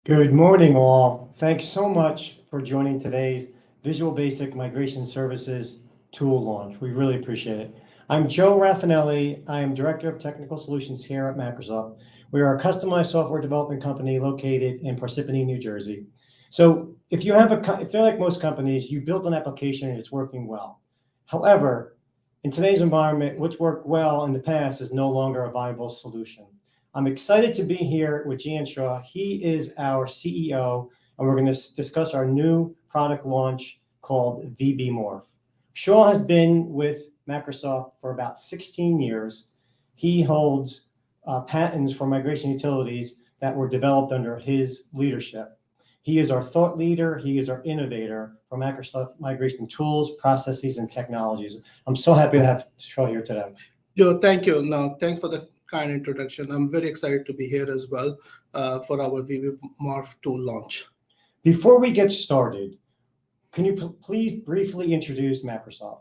Good morning, all. Thanks so much for joining today's Visual Basic Migration Services tool launch. We really appreciate it. I'm Joe Raffinelli. I am Director of Technical Solutions here at Macrosoft. We are a customized software development company located in Parsippany, New Jersey. So if you're like most companies, you built an application and it's working well. However, in today's environment, what's worked well in the past is no longer a viable solution. I'm excited to be here with Gian Shaw. He is our CEO, and we're going to discuss our new product launch called VB Morph. Shaw has been with Microsoft for about 16 years. He holds patents for migration utilities that were developed under his leadership. He is our thought leader. He is our innovator for Microsoft migration tools, processes, and technologies. I'm so happy to have Shaw here today. Joe, thank you. No, thanks for the kind introduction. I'm very excited to be here as well for our VB Morph tool launch. Before we get started, can you please briefly introduce Macrosoft?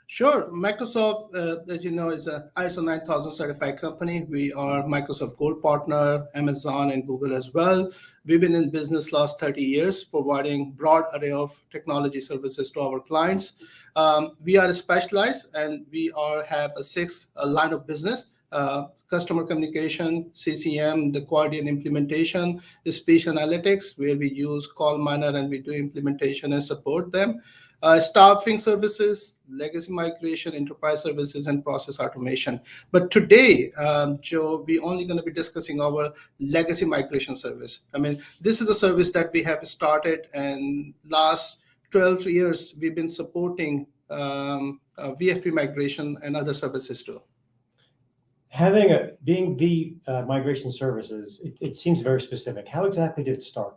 Sure. Microsoft, as you know, is an ISO 9000 certified company. We are Microsoft Gold partner, Amazon and Google as well. We've been in business last 30 years, providing broad array of technology services to our clients. We are specialized and we have a six line of business. Customer communication, CCM, the Guardian implementation, speech analytics, where we use Call Miner and we do implementation and support them. Staffing services, legacy migration, enterprise services, and process automation. But today, Joe, we're only going to be discussing our legacy migration service. I mean, this is a service that we have started, and last 12 years, we've been supporting VFP migration and other services too. Being the migration services, it seems very specific. How exactly did it start?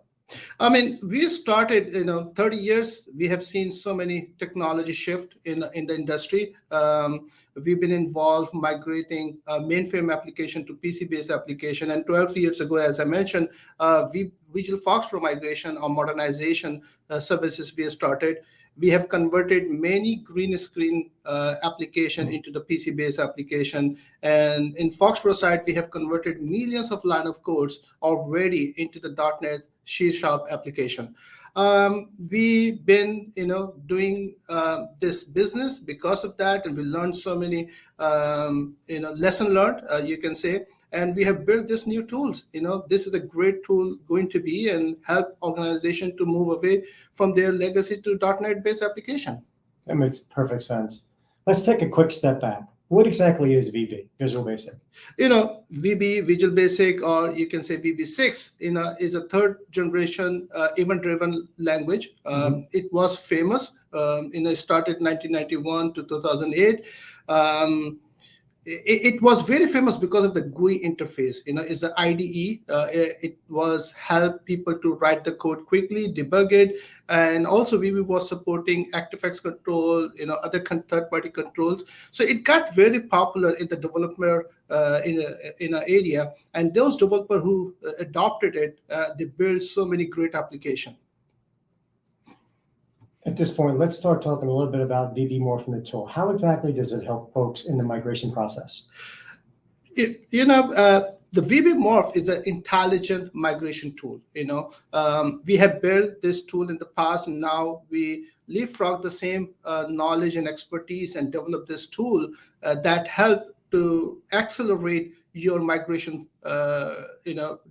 I mean, we started, 30 years. We have seen so many technology shift in the industry. We've been involved migrating mainframe application to PC-based application. And 12 years ago, as I mentioned, Visual Fox Pro migration or modernization services we started. We have converted many green screen application into the PC-based application. And in Fox Pro side, we have converted millions of line of codes already into the .NET C# application. We've been, doing this business because of that, and we learned so many, lesson learned, you can say. And we have built these new tools. This is a great tool going to be and help organization to move away from their legacy to .NET-based application. That makes perfect sense. Let's take a quick step back. What exactly is VB, Visual Basic? VB, Visual Basic, or you can say VB6, is a third generation event-driven language. It was famous. It started 1991 to 2008. It was very famous because of the GUI interface. It's an IDE. It was help people to write the code quickly, debug it, and also VB was supporting ActiveX control, other third-party controls. So it got very popular in the developer in an area, and those developers who adopted it, they built so many great applications. At this point, let's start talking a little bit about VB Morph and the tool. How exactly does it help folks in the migration process? The VB Morph is an intelligent migration tool. We have built this tool in the past, and now we leapfrog the same knowledge and expertise and develop this tool that help to accelerate your migration,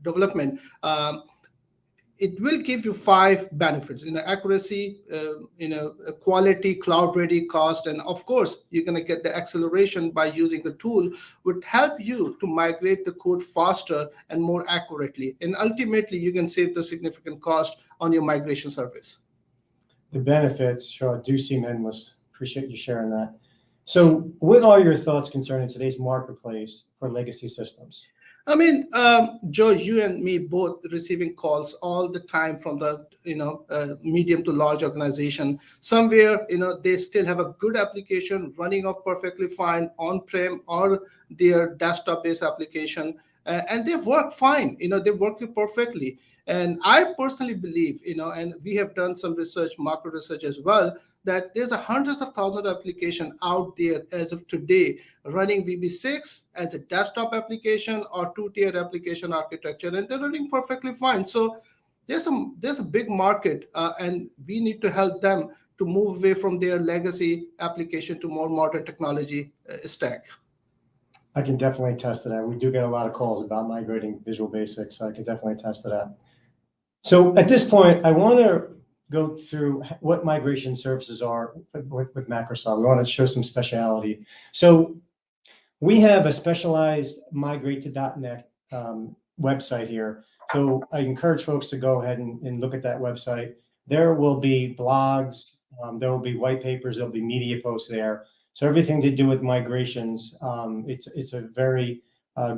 development. It will give you 5 benefits: accuracy, quality, cloud ready, cost, and of course you're going to get the acceleration by using the tool. Would help you to migrate the code faster and more accurately, and ultimately you can save the significant cost on your migration service. The benefits, Shaw, do seem endless. Appreciate you sharing that. So, what are your thoughts concerning today's marketplace for legacy systems? I mean, Joe, you and me both receiving calls all the time from the, medium to large organization. Somewhere, they still have a good application running off perfectly fine on-prem or their desktop-based application, and they work fine. They work perfectly. And I personally believe, and we have done some research, market research as well, that there's hundreds of thousands of applications out there as of today running VB6 as a desktop application or 2-tier application architecture, and they're running perfectly fine. So there's a big market, and we need to help them to move away from their legacy application to more modern technology stack. I can definitely attest to that. We do get a lot of calls about migrating Visual Basic, so I can definitely attest to that. So at this point, I want to go through what migration services are with Macrosoft. We want to show some speciality. So we have a specialized migrate to .NET website here. So I encourage folks to go ahead and look at that website. There will be blogs, there will be white papers, there'll be media posts there. So everything to do with migrations, it's a very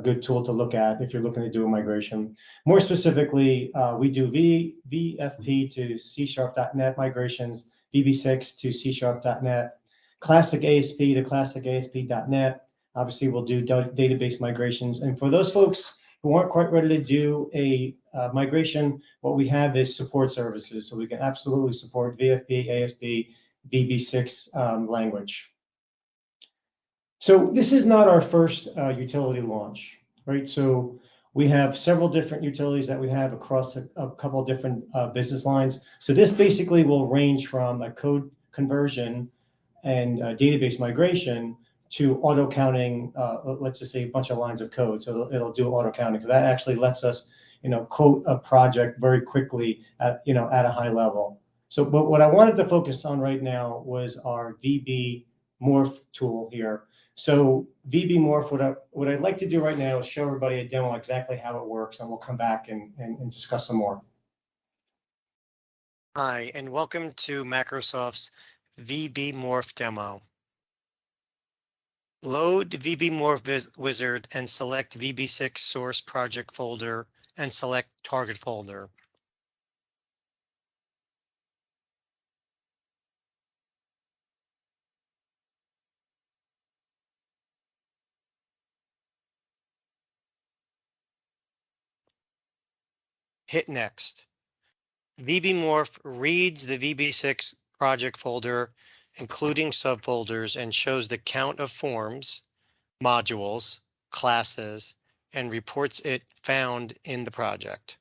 good tool to look at if you're looking to do a migration. More specifically, we do VFP to C#.NET migrations, VB6 to C#.NET, classic ASP to classic ASP.NET. Obviously, we'll do database migrations. And for those folks who aren't quite ready to do a migration, what we have is support services. So we can absolutely support VFP, ASP, VB6 language. So this is not our first utility launch, right? So we have several different utilities that we have across a couple of different business lines. So this basically will range from a code conversion and database migration to auto counting, let's just say a bunch of lines of code. So it'll do auto counting. So that actually lets us, quote a project very quickly at a high level. So, but what I wanted to focus on right now was our VB Morph tool here. So VB Morph, what I'd like to do right now is show everybody a demo exactly how it works, and we'll come back and discuss some more. Hi, and welcome to Macrosoft's VB Morph demo. Load VB Morph wizard and select VB6 source project folder and select target folder. Hit next. VB Morph reads the VB6 project folder, including subfolders, and shows the count of forms, modules, classes, and reports it found in the project.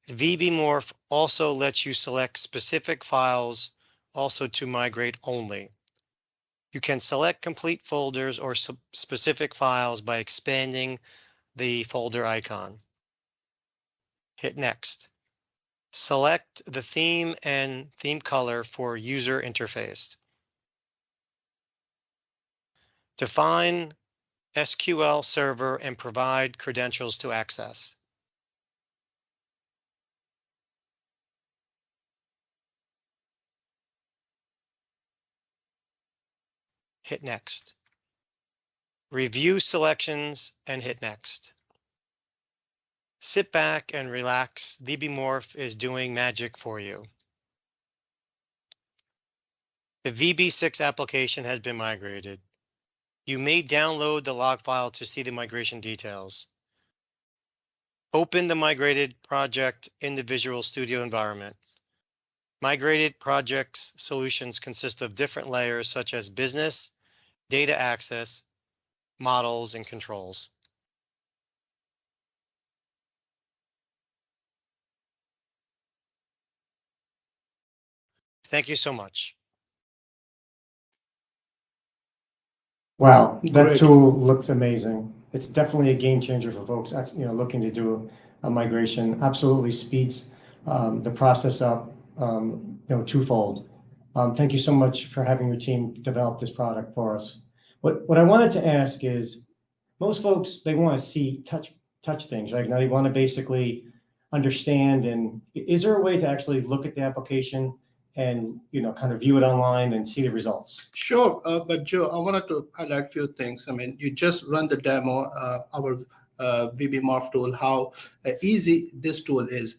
VB Morph also lets you select specific files also to migrate only. You can select complete folders or specific files by expanding the folder icon. Hit next. Select the theme and theme color for user interface. Define SQL server and provide credentials to access. Hit next. Review selections and hit next. Sit back and relax. VB Morph is doing magic for you. The VB6 application has been migrated. You may download the log file to see the migration details. Open the migrated project in the Visual Studio environment. Migrated projects solutions consist of different layers such as business, data access, models, and controls. Thank you so much. Wow, that Great. tool looks amazing. It's definitely a game changer for folks looking to do a migration. Absolutely speeds the process up twofold. Thank you so much for having your team develop this product for us. What I wanted to ask is, most folks, they want to see touch things, right? Now they want to basically understand, and is there a way to actually look at the application and kind of view it online and see the results? Sure, but Joe, I wanted to highlight a few things. I mean, you just run the demo, our VB Morph tool, how easy this tool is.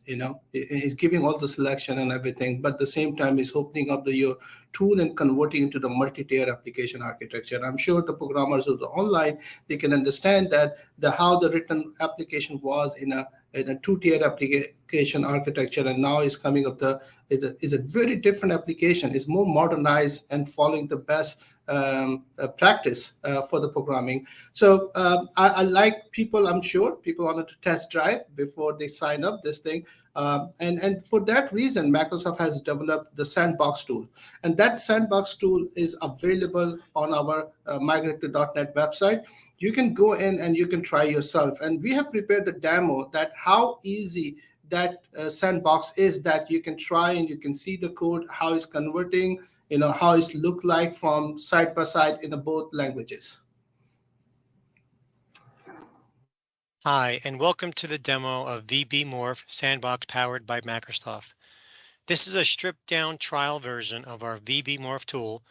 It's giving all the selection and everything, but at the same time, it's opening up your tool and converting into the multi-tier application architecture. I'm sure the programmers who are online, they can understand that how the written application was in a in a two-tier application architecture, and now is coming up is a very different application. It's more modernized and following the best practice for the programming. So I like people. I'm sure people wanted to test drive before they sign up this thing. And for that reason, Microsoft has developed the Sandbox tool. And that Sandbox tool is available on our migrate2.net website. You can go in and you can try yourself. And we have prepared the demo that how easy that Sandbox is, that you can try and you can see the code, how it's converting, how it's look like from side by side in both languages. Hi, and welcome to the demo of VB Morph Sandbox powered by Macrosoft. This is a stripped-down trial version of our VB Morph tool,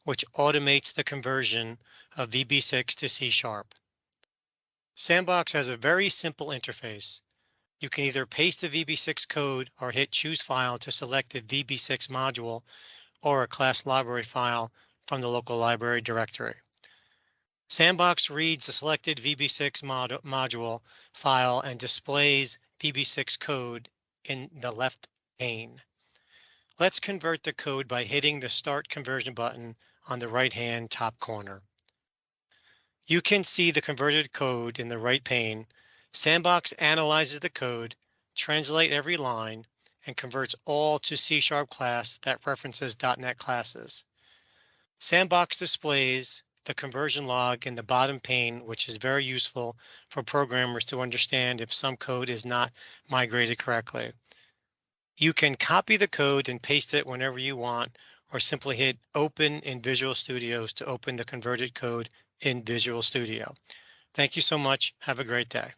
which automates the conversion of VB6 to C#. Sandbox has a very simple interface. You can either paste the VB6 code or hit Choose File to select the VB6 module or a class library file from the local library directory. Sandbox reads the selected VB6 module file and displays VB6 code in the left pane. Let's convert the code by hitting the Start Conversion button on the right-hand top corner. You can see the converted code in the right pane. Sandbox analyzes the code, translates every line, and converts all to C# class that references .NET classes. Sandbox displays the conversion log in the bottom pane, which is very useful for programmers to understand if some code is not migrated correctly. You can copy the code and paste it whenever you want, or simply hit Open in Visual Studio to open the converted code in Visual Studio. Thank you so much. Have a great day.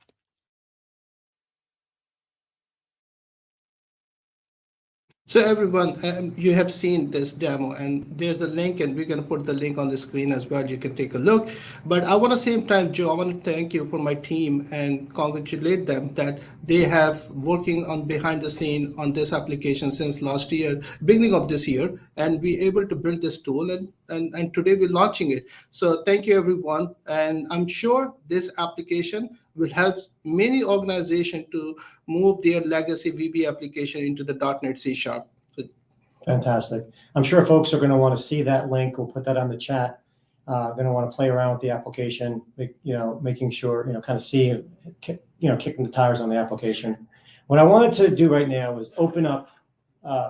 So everyone, you have seen this demo, and there's the link, and we're going to put the link on the screen as well. You can take a look. But I want to same time, Joe, I want to thank you for my team and congratulate them that they have working on behind the scene on this application since last year, beginning of this year, and we able to build this tool, and today we're launching it. So thank you, everyone, and I'm sure this application will help many organizations to move their legacy VB application into the .NET C#. Fantastic. I'm sure folks are going to want to see that link. We'll put that on the chat. Going to want to play around with the application, making sure, kind of see, kicking the tires on the application. What I wanted to do right now is open up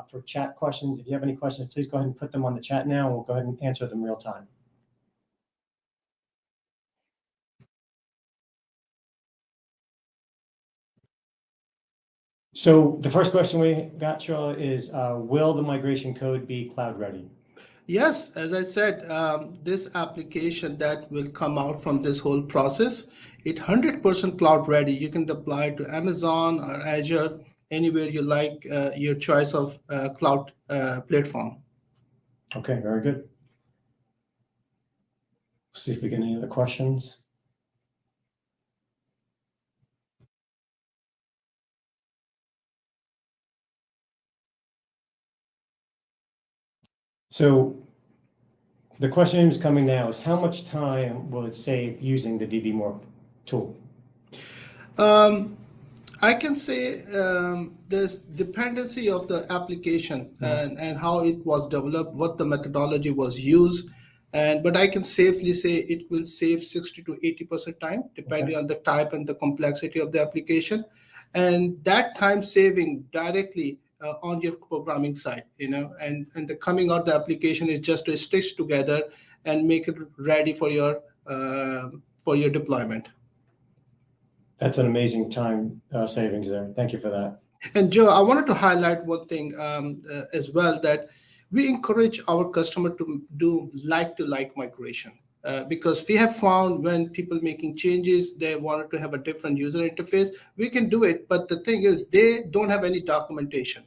for chat questions. If you have any questions, please go ahead and put them on the chat now, and we'll go ahead and answer them real time. So the first question we got, Charlotte, is will the migration code be cloud ready? Yes, as I said, this application that will come out from this whole process, it's 100% cloud ready. You can deploy it to Amazon or Azure, anywhere you like, your choice of cloud platform. Okay, very good. See if we get any other questions. So the question is coming now is how much time will it save using the VB Morph tool? I can say there's dependency of the application and how it was developed, what the methodology was used. But I can safely say it will save 60 to 80% time, depending on the type and the complexity of the application. And that time saving directly on your programming side, and the coming out the application is just to stitch together and make it ready for your deployment. That's an amazing time savings there. Thank you for that. And Joe, I wanted to highlight one thing as well, that we encourage our customer to do like-to-like migration. Because we have found when people making changes, they wanted to have a different user interface. We can do it, but the thing is, they don't have any documentation,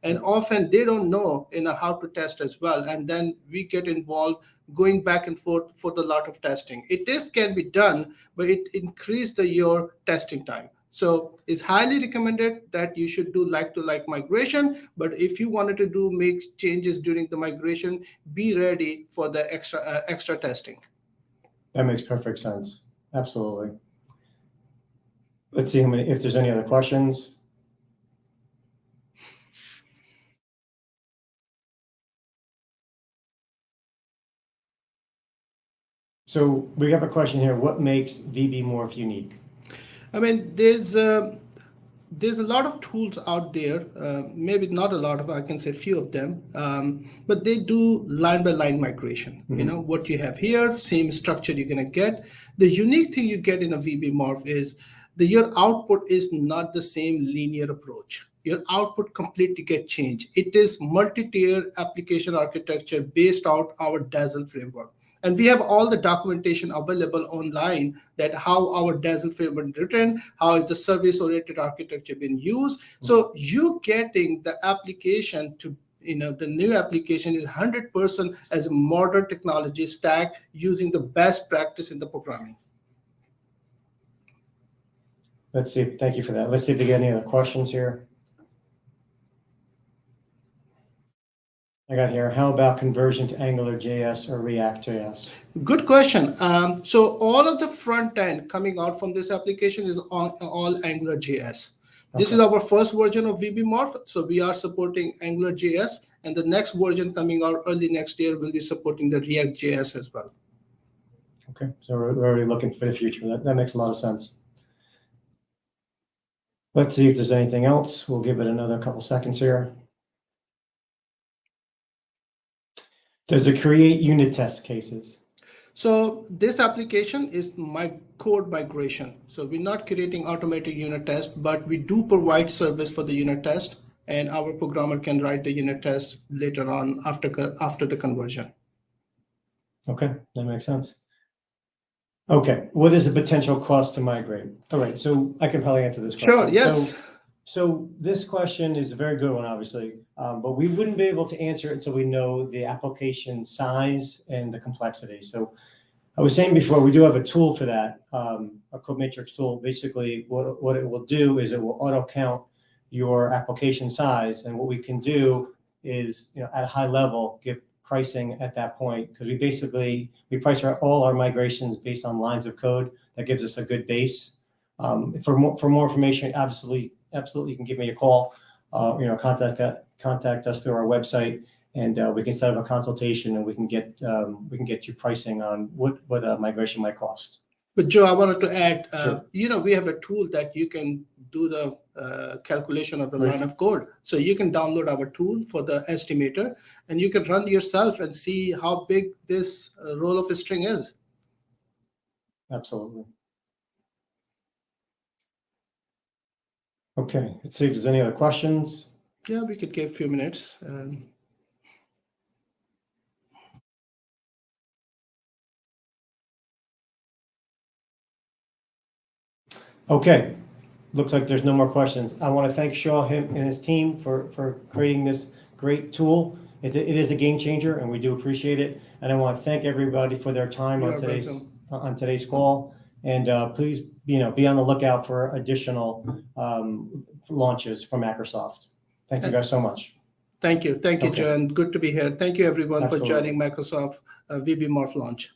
and often they don't know, how to test as well. And then we get involved going back and forth for the lot of testing. It can be done, but it increases your testing time. So it's highly recommended that you should do like-to-like migration. But if you wanted to make changes during the migration, be ready for the extra testing. That makes perfect sense. Absolutely. Let's see if there's any other questions. So we have a question here. What makes VB Morph unique? I mean, there's a lot of tools out there, maybe not a lot of, I can say few of them, but they do line by line migration. You know, what you have here, same structure you're gonna get. The unique thing you get in a VB Morph is that your output is not the same linear approach. Your output completely get changed. It is multi-tier application architecture based out our Dazzle framework. And we have all the documentation available online that how our Dazzle framework written, how is the service-oriented architecture being used. So you getting the application to, the new application is 100% as a modern technology stack using the best practice in the programming. Let's see. Thank you for that. Let's see if we get any other questions here. I got here, how about conversion to AngularJS or React.js? Good question. So all of the front end coming out from this application is on all AngularJS. This is our first version of VB Morph. So we are supporting AngularJS, and the next version coming out early next year will be supporting the React.js as well. Okay, so we're already looking for the future. That makes a lot of sense. Let's see if there's anything else. We'll give it another couple seconds here. Does it create unit test cases? So this application is my code migration. So we're not creating automated unit test, but we do provide service for the unit test, and our programmer can write the unit test later on after the conversion. Okay, that makes sense. Okay, what is the potential cost to migrate? All right, so I can probably answer this question. Sure, yes. So this question is a very good one, obviously, but we wouldn't be able to answer it until we know the application size and the complexity. So I was saying before, we do have a tool for that, a code matrix tool. Basically, what it will do is it will auto count your application size, and what we can do is, at a high level, give pricing at that point, because we price all our migrations based on lines of code. That gives us a good base. For more information, absolutely, you can give me a call. Contact us through our website, and we can set up a consultation, and we can get you pricing on what a migration might cost. But Joe, I wanted to add, Sure. We have a tool that you can do the calculation of the line of code. So you can download our tool for the estimator, and you can run yourself and see how big this roll of a string is. Absolutely. Okay, let's see if there's any other questions. Yeah, we could give a few minutes. Okay, looks like there's no more questions. I want to thank Shaw, him and his team for creating this great tool. It is a game changer, and we do appreciate it. And I want to thank everybody for their time on today's call. And please, be on the lookout for additional launches from Microsoft. Thank you guys so much. Thank you, Okay. Joe, and good to be here. Thank you, everyone, Absolutely. for joining Microsoft VB Morph launch.